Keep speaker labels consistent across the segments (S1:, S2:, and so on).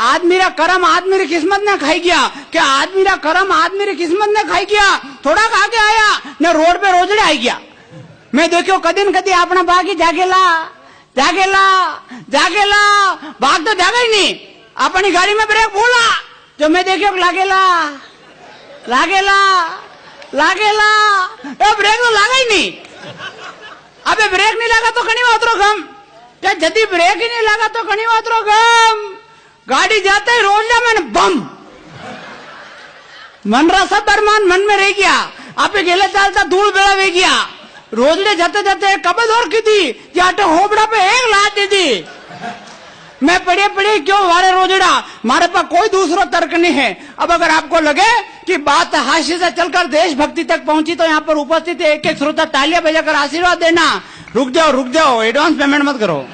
S1: आदमी रा कर्म आदमी री किस्मत ने खाई गया, कि आदमी रा कर्म आदमी री किस्मत ने खाई गया। थोड़ा खा के आया ने रोड पे रोजड़े आई गया। मैं देखो कदी न कदी अपना बागी जागेला जागेला जागेला, भाग तो जागा ही नहीं। अपनी गाड़ी में ब्रेक बोला जो मैं देखियो लागेला लागेला लागेला, ब्रेक तो लागा ही नहीं। अबे ब्रेक नहीं लगा तो कहीं उतरो गम, जदी ब्रेक ही नहीं लगा तो कहीं उतरो गम। गाड़ी जाते ही रोज जा मैंने बम मन रहा सब बरमान मन में रह गया। आप गेले चालता धूल बेड़ा वे गया। रोजड़े जाते जाते कबद और की थी जाटे होबड़ा पे एक लात दी थी। मैं पढ़े पढ़े क्यों वारे रोजड़ा, हमारे पास कोई दूसरा तर्क नहीं है। अब अगर आपको लगे कि बात हाशिए से चलकर देशभक्ति तक पहुंची तो यहाँ पर उपस्थित एक एक श्रोता तालियां बजाकर आशीर्वाद देना। रुक जाओ, एडवांस पेमेंट मत करो।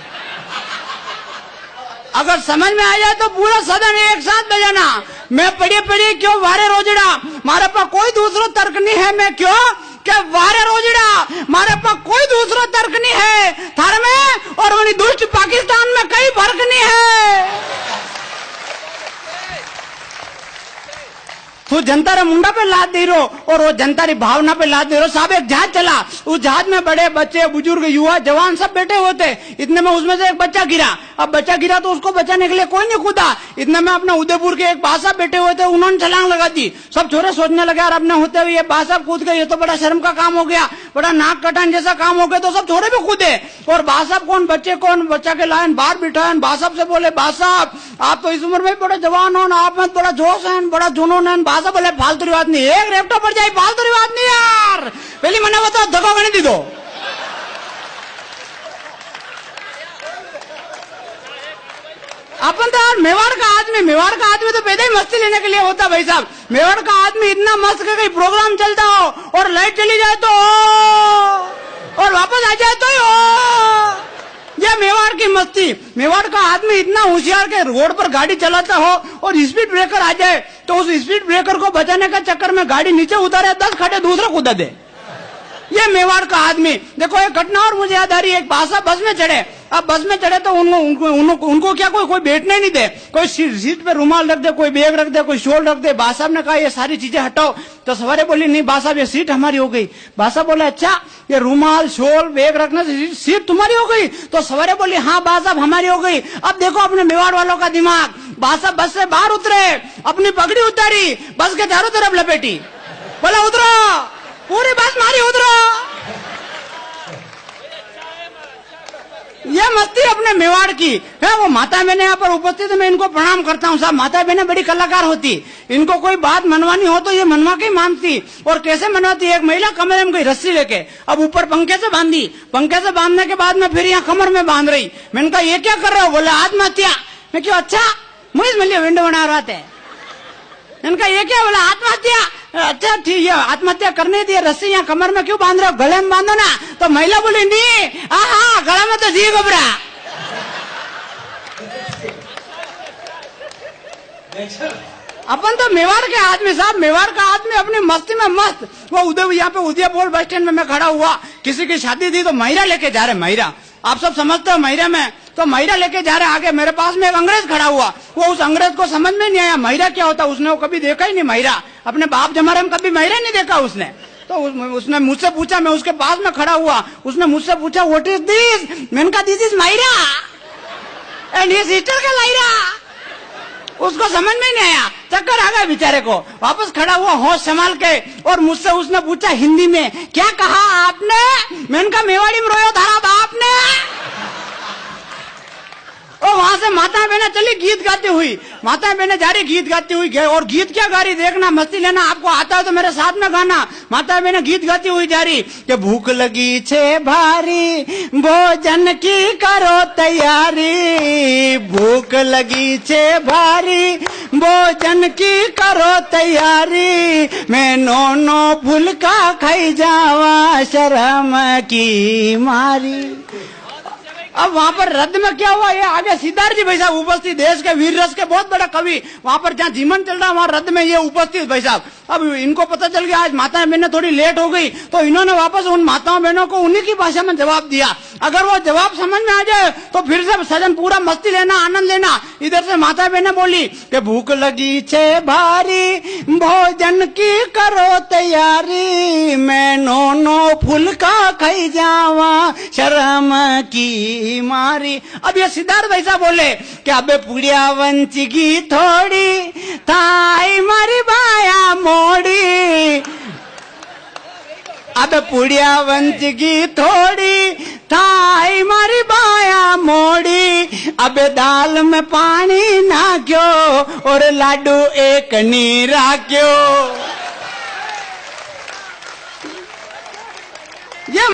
S1: अगर समझ में आ जाए तो पूरा सदन एक साथ बजाना। मैं पढ़े पढ़े क्यों वारे रोजड़ा, हमारे पास कोई दूसरा तर्क नहीं है। मैं क्यों क्या वारे रोजड़ा, हमारे पास कोई दूसरा तर्क नहीं है। थार में और वही दुष्ट पाकिस्तान में कई फर्क नहीं है। तू जनता रे मुंडा पे लाद दे रहो और वो जनता री भावना पे लाद दे रहो। साहब एक जहाज चला, उस जहाज में बड़े बच्चे बुजुर्ग युवा जवान सब बैठे हुए थे। इतने में उसमें से एक बच्चा गिरा। अब बच्चा गिरा तो उसको बचाने के लिए कोई नहीं कूदा। इतने में अपने उदयपुर के एक बादशाह बैठे हुए थे, उन्होंने छलांग लगा दी। सब छोरे सोचने लगे यार अपने होते हुए ये बादशाह कूद गए, ये तो बड़ा शर्म का काम हो गया, बड़ा नाक कटान जैसा काम हो गया। तो सब छोरे भी कूदे और बादशाह कौन बच्चा के लाइन बाहर बिठाए। बादशाह से बोले बादशाह आप तो इस उम्र में बड़े जवान हो, आप में बड़ा जोश है, बड़ा जुनून है। बादशाह बोले फालतू बात नहीं, एक रेपटा पड़ जाए फालतू बात नहीं यार, पहली मना बताओ धक्का गणी दी दो। अपन तो यार मेवाड़ का आदमी तो पैदा ही मस्ती लेने के लिए होता भाई साहब। मेवाड़ का आदमी इतना मस्त कि कहीं प्रोग्राम चलता हो और लाइट चली जाए तो और वापस आ जाए तो ये मेवाड़ की मस्ती। मेवाड़ का आदमी इतना होशियार के रोड पर गाड़ी चलाता हो और स्पीड ब्रेकर आ जाए तो उस स्पीड ब्रेकर को बचाने का चक्कर में गाड़ी नीचे उतारे 10 खड्डे दूसरा कूदा दे। ये मेवाड़ का आदमी। देखो एक घटना और मुझे याद आ रही है। एक बादशाह बस में चढ़े। अब बस में चढ़े तो उनको क्या कोई बैठने नहीं दे, कोई सीट पे रुमाल रख दे, कोई बैग रख दे, कोई शॉल रख दे। बादशाह ने कहा ये सारी चीजें हटाओ। तो सवारे बोली नहीं बादशाह ये सीट हमारी हो गई। बादशाह बोले अच्छा ये रुमाल शॉल बैग रखने से सीट तुम्हारी हो गई? तो सवारे बोली हाँ बादशाह हमारी हो गई। अब देखो अपने मेवाड़ वालों का दिमाग। बादशाह बस से बाहर उतरे, अपनी पगड़ी उतारी, बस के चारों तरफ लपेटी, बोला उतरो, पूरी बस मारी उतरो। ये मस्ती अपने मेवाड़ की है। वो माता बहने यहाँ पर उपस्थित है, मैं इनको प्रणाम करता हूँ साहब। माता बहने बड़ी कलाकार होती, इनको कोई बात मनवानी हो तो ये मनवा के मानती। और कैसे मनवाती? एक महिला कमरे में गई रस्सी लेके, अब ऊपर पंखे से बांधी, पंखे से बांधने के बाद में फिर यहाँ कमर में बांध रही। मैंने कहा ये क्या कर रहे हो? बोले आत्महत्या। मैं क्यों? अच्छा मुझे मिलिए विंडो बना रहा था। इनका ये क्या? बोला आत्महत्या। अच्छा ठीक है आत्महत्या करने दिए, रस्सी यहाँ कमर में क्यों बांध रहे हो? गले में बांधो ना। तो महिला बोली नहीं हाँ गला में तो जी घबरा। अपन तो मेवाड़ के आदमी साहब, मेवाड़ का आदमी अपनी मस्ती में मस्त। वो यहाँ पे उदयपुर बस स्टैंड में मैं खड़ा हुआ, किसी की शादी थी तो महिला लेके जा रहे। महिला आप सब समझते हो महिला में, तो महिला लेके जा रहे। आगे मेरे पास में एक अंग्रेज खड़ा हुआ। वो उस अंग्रेज को समझ में नहीं आया महिला क्या होता। उसने वो कभी देखा ही नहीं महिला, अपने बाप जमाने में कभी महिला नहीं देखा उसने। तो उसने मुझसे पूछा, मैं उसके पास में खड़ा हुआ, उसने मुझसे पूछा व्हाट इज दिस? मैंने कहा दिस इज मायरा एंड ये सिस्टर का लायरा। उसको समझ में नहीं आया, चक्कर आ गया बेचारे को। वापस खड़ा हुआ होश संभाल के और मुझसे उसने पूछा हिंदी में क्या कहा आपने? मैंने कहा मेवाड़ी में रोयो थारा बाप ने। और वहां से माता बहने चली गीत गाती हुई, माता बहने जा रही गीत गाती हुई। और गीत क्या गा रही देखना, मस्ती लेना, आपको आता है तो मेरे साथ में गाना। माता बहने गीत गाती हुई जा रही कि भूख लगी छे भारी भोजन की करो तैयारी, भूख लगी छे भारी भोजन की करो तैयारी, मैं नोनो फुलका खाई जावा शर्म की मारी। अब वहां पर रद्द में क्या हुआ, ये आगे सिद्धार्थ जी भाई साहब उपस्थित, देश के वीर रस के बहुत बड़ा कवि, वहां पर जहाँ जीवन चल रहा है वहां रद्द में ये उपस्थित भाई साहब। अब इनको पता चल गया आज माता बहनें थोड़ी लेट हो गई, तो इन्होंने वापस उन माताओं बहनों को उन्हीं की भाषा में जवाब दिया। अगर वो जवाब समझ में आ जाए तो फिर से सजन पूरा मस्ती लेना, आनंद लेना। इधर से माता बहनें बोली कि भूख लगी छे भारी, भोजन की करो तैयारी, मैं नो फुलका खाई जावा शर्म की मारी। अब ये सिद्धार्थ भाई साहब बोले कि अबे पुड़िया वंचगी थोड़ी, थाई मारी बाया मोड़ी, अब पुड़िया वंचगी थोड़ी, थाई मारी बाया मोड़ी, अब दाल में पानी ना क्यों और लाडू एक नी राख्यो।